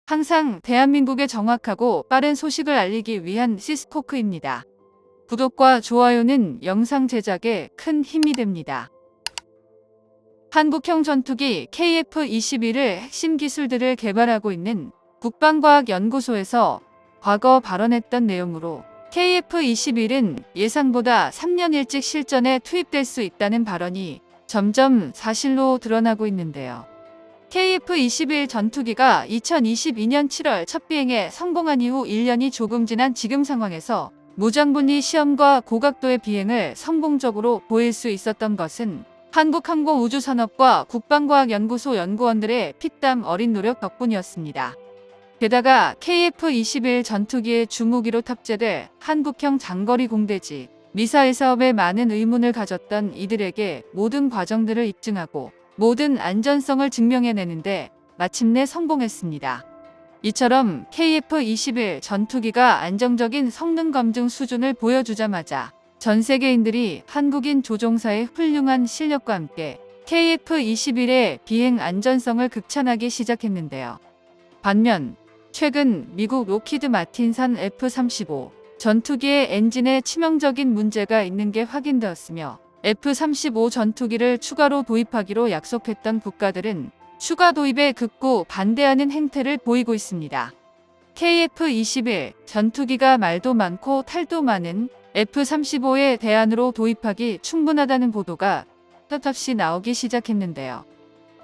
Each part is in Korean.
항상 대한민국에 정확하고 빠른 소식을 알리기 위한 시스코크입니다. 구독과 좋아요는 영상 제작에 큰 힘이 됩니다. 한국형 전투기 KF-21을 핵심 기술들을 개발하고 있는 국방과학연구소에서 과거 발언했던 내용으로 KF-21은 예상보다 3년 일찍 실전에 투입될 수 있다는 발언이 점점 사실로 드러나고 있는데요. KF-21 전투기가 2022년 7월 첫 비행에 성공한 이후 1년이 조금 지난 지금 상황에서 무장분리 시험과 고각도의 비행을 성공적으로 보일 수 있었던 것은 한국항공우주산업과 국방과학연구소 연구원들의 피땀 어린 노력 덕분이었습니다. 게다가 KF-21 전투기의 주무기로 탑재될 한국형 장거리 공대지 미사일 사업에 많은 의문을 가졌던 이들에게 모든 과정들을 입증하고 모든 안전성을 증명해내는데 마침내 성공했습니다. 이처럼 KF-21 전투기가 안정적인 성능 검증 수준을 보여주자마자 전 세계인들이 한국인 조종사의 훌륭한 실력과 함께 KF-21의 비행 안전성을 극찬하기 시작했는데요. 반면 최근 미국 로키드 마틴산 F-35 전투기의 엔진에 치명적인 문제가 있는 게 확인되었으며 F-35 전투기를 추가로 도입하기로 약속했던 국가들은 추가 도입에 극구 반대하는 행태를 보이고 있습니다. KF-21 전투기가 말도 많고 탈도 많은 F-35의 대안으로 도입하기 충분하다는 보도가 떳없이 나오기 시작했는데요.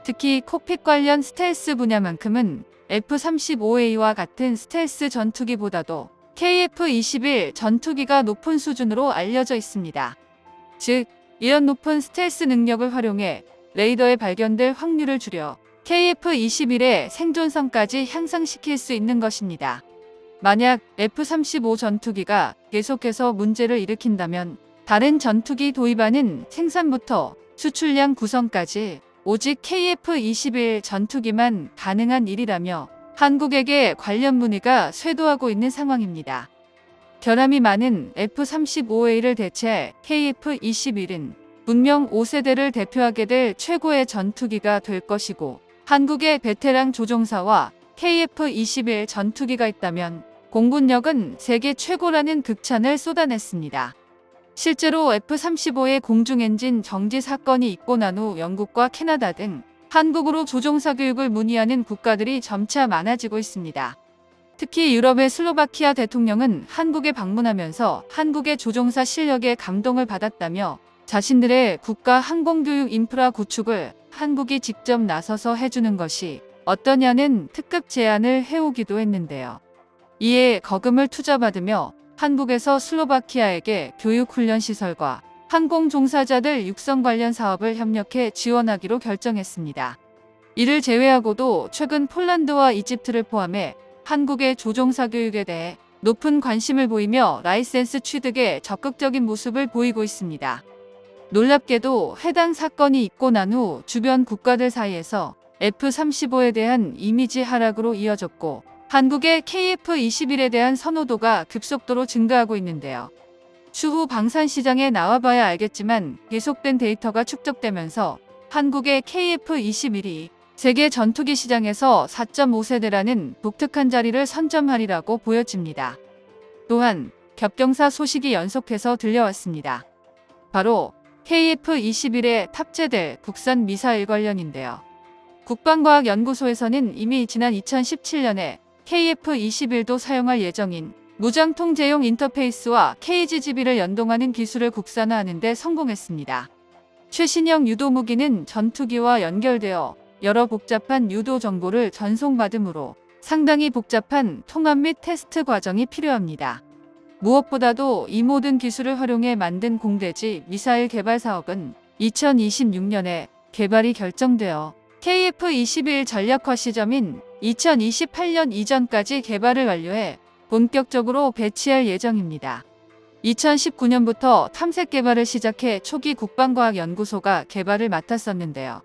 특히 콕핏 관련 스텔스 분야만큼은 F-35A와 같은 스텔스 전투기보다도 KF-21 전투기가 높은 수준으로 알려져 있습니다. 즉, 이런 높은 스텔스 능력을 활용해 레이더에 발견될 확률을 줄여 KF-21의 생존성까지 향상시킬 수 있는 것입니다. 만약 F-35 전투기가 계속해서 문제를 일으킨다면 다른 전투기 도입하는 생산부터 수출량 구성까지 오직 KF-21 전투기만 가능한 일이라며 한국에게 관련 문의가 쇄도하고 있는 상황입니다. 결함이 많은 F-35A를 대체할 KF-21은 분명 5세대를 대표하게 될 최고의 전투기가 될 것이고 한국의 베테랑 조종사와 KF-21 전투기가 있다면 공군력은 세계 최고라는 극찬을 쏟아냈습니다. 실제로 F-35의 공중엔진 정지 사건이 있고 난 후 영국과 캐나다 등 한국으로 조종사 교육을 문의하는 국가들이 점차 많아지고 있습니다. 특히 유럽의 슬로바키아 대통령은 한국에 방문하면서 한국의 조종사 실력에 감동을 받았다며 자신들의 국가 항공교육 인프라 구축을 한국이 직접 나서서 해주는 것이 어떠냐는 특급 제안을 해오기도 했는데요. 이에 거금을 투자받으며 한국에서 슬로바키아에게 교육훈련 시설과 항공 종사자들 육성 관련 사업을 협력해 지원하기로 결정했습니다. 이를 제외하고도 최근 폴란드와 이집트를 포함해 한국의 조종사 교육에 대해 높은 관심을 보이며 라이센스 취득에 적극적인 모습을 보이고 있습니다. 놀랍게도 해당 사건이 있고 난 후 주변 국가들 사이에서 F-35에 대한 이미지 하락으로 이어졌고 한국의 KF-21에 대한 선호도가 급속도로 증가하고 있는데요. 추후 방산시장에 나와봐야 알겠지만 계속된 데이터가 축적되면서 한국의 KF-21이 세계 전투기 시장에서 4.5세대라는 독특한 자리를 선점하리라고 보여집니다. 또한 겹경사 소식이 연속해서 들려왔습니다. 바로 KF-21에 탑재될 국산 미사일 관련인데요. 국방과학연구소에서는 이미 지난 2017년에 KF-21도 사용할 예정인 무장통제용 인터페이스와 KGGB를 연동하는 기술을 국산화하는 데 성공했습니다. 최신형 유도무기는 전투기와 연결되어 여러 복잡한 유도 정보를 전송받으므로 상당히 복잡한 통합 및 테스트 과정이 필요합니다. 무엇보다도 이 모든 기술을 활용해 만든 공대지 미사일 개발 사업은 2026년에 개발이 결정되어 KF-21 전략화 시점인 2028년 이전까지 개발을 완료해 본격적으로 배치할 예정입니다. 2019년부터 탐색 개발을 시작해 초기 국방과학연구소가 개발을 맡았었는데요.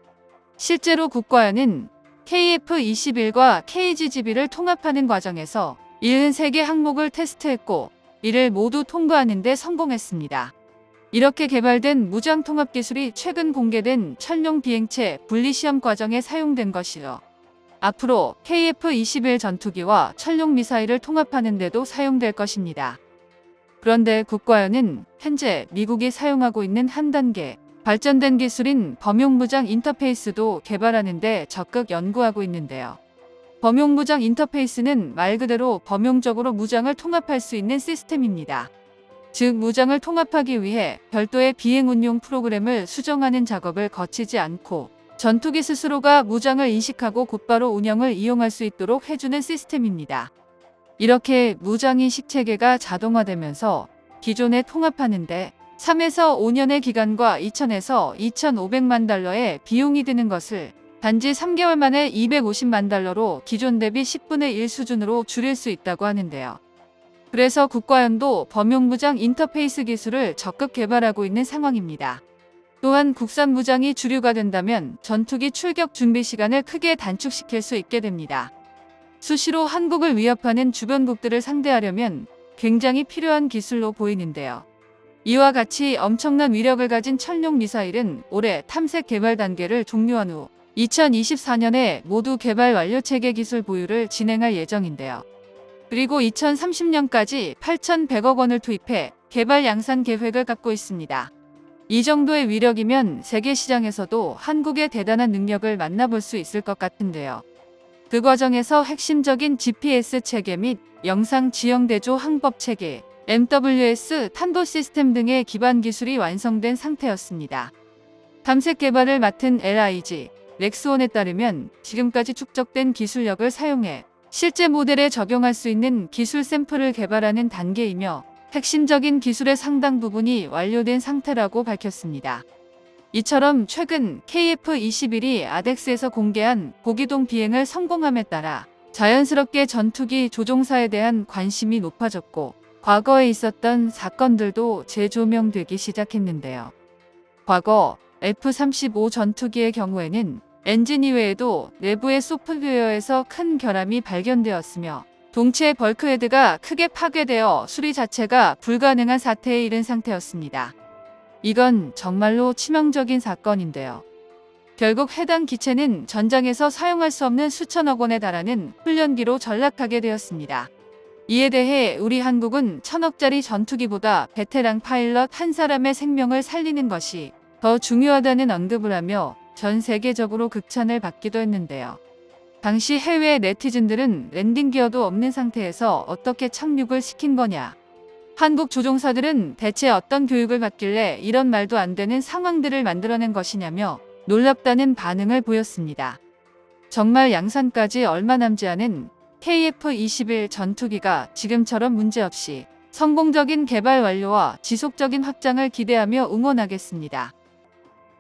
실제로 국과연은 KF-21과 KGGB를 통합하는 과정에서 73개 항목을 테스트했고 이를 모두 통과하는 데 성공했습니다. 이렇게 개발된 무장통합 기술이 최근 공개된 천룡 비행체 분리시험 과정에 사용된 것이요. 앞으로 KF-21 전투기와 천룡 미사일을 통합하는 데도 사용될 것입니다. 그런데 국과연은 현재 미국이 사용하고 있는 한 단계 발전된 기술인 범용무장 인터페이스도 개발하는 데 적극 연구하고 있는데요. 범용무장 인터페이스는 말 그대로 범용적으로 무장을 통합할 수 있는 시스템입니다. 즉 무장을 통합하기 위해 별도의 비행 운용 프로그램을 수정하는 작업을 거치지 않고 전투기 스스로가 무장을 인식하고 곧바로 운영을 이용할 수 있도록 해주는 시스템입니다. 이렇게 무장인식 체계가 자동화되면서 기존에 통합하는데 3에서 5년의 기간과 2,000에서 2,500만 달러의 비용이 드는 것을 단지 3개월 만에 250만 달러로 기존 대비 10분의 1 수준으로 줄일 수 있다고 하는데요. 그래서 국과연도 범용무장 인터페이스 기술을 적극 개발하고 있는 상황입니다. 또한 국산 무장이 주류가 된다면 전투기 출격 준비 시간을 크게 단축시킬 수 있게 됩니다. 수시로 한국을 위협하는 주변국들을 상대하려면 굉장히 필요한 기술로 보이는데요. 이와 같이 엄청난 위력을 가진 천룡 미사일은 올해 탐색 개발 단계를 종료한 후 2024년에 모두 개발 완료 체계 기술 보유를 진행할 예정인데요. 그리고 2030년까지 8,100억 원을 투입해 개발 양산 계획을 갖고 있습니다. 이 정도의 위력이면 세계 시장에서도 한국의 대단한 능력을 만나볼 수 있을 것 같은데요. 그 과정에서 핵심적인 GPS 체계 및 영상 지형 대조 항법 체계, MWS 탄도 시스템 등의 기반 기술이 완성된 상태였습니다. 탐색 개발을 맡은 LIG, 렉스원에 따르면 지금까지 축적된 기술력을 사용해 실제 모델에 적용할 수 있는 기술 샘플을 개발하는 단계이며 핵심적인 기술의 상당 부분이 완료된 상태라고 밝혔습니다. 이처럼 최근 KF-21이 아덱스에서 공개한 고기동 비행을 성공함에 따라 자연스럽게 전투기 조종사에 대한 관심이 높아졌고 과거에 있었던 사건들도 재조명되기 시작했는데요. 과거 F-35 전투기의 경우에는 엔진 이외에도 내부의 소프트웨어에서 큰 결함이 발견되었으며 동체 벌크헤드가 크게 파괴되어 수리 자체가 불가능한 사태에 이른 상태였습니다. 이건 정말로 치명적인 사건인데요. 결국 해당 기체는 전장에서 사용할 수 없는 수천억 원에 달하는 훈련기로 전락하게 되었습니다. 이에 대해 우리 한국은 1,000억짜리 전투기보다 베테랑 파일럿 한 사람의 생명을 살리는 것이 더 중요하다는 언급을 하며 전 세계적으로 극찬을 받기도 했는데요. 당시 해외 네티즌들은 랜딩 기어도 없는 상태에서 어떻게 착륙을 시킨 거냐. 한국 조종사들은 대체 어떤 교육을 받길래 이런 말도 안 되는 상황들을 만들어낸 것이냐며 놀랍다는 반응을 보였습니다. 정말 양산까지 얼마 남지 않은 KF-21 전투기가 지금처럼 문제없이 성공적인 개발 완료와 지속적인 확장을 기대하며 응원하겠습니다.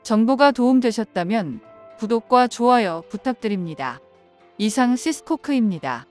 정보가 도움되셨다면 구독과 좋아요 부탁드립니다. 이상 시스코크입니다.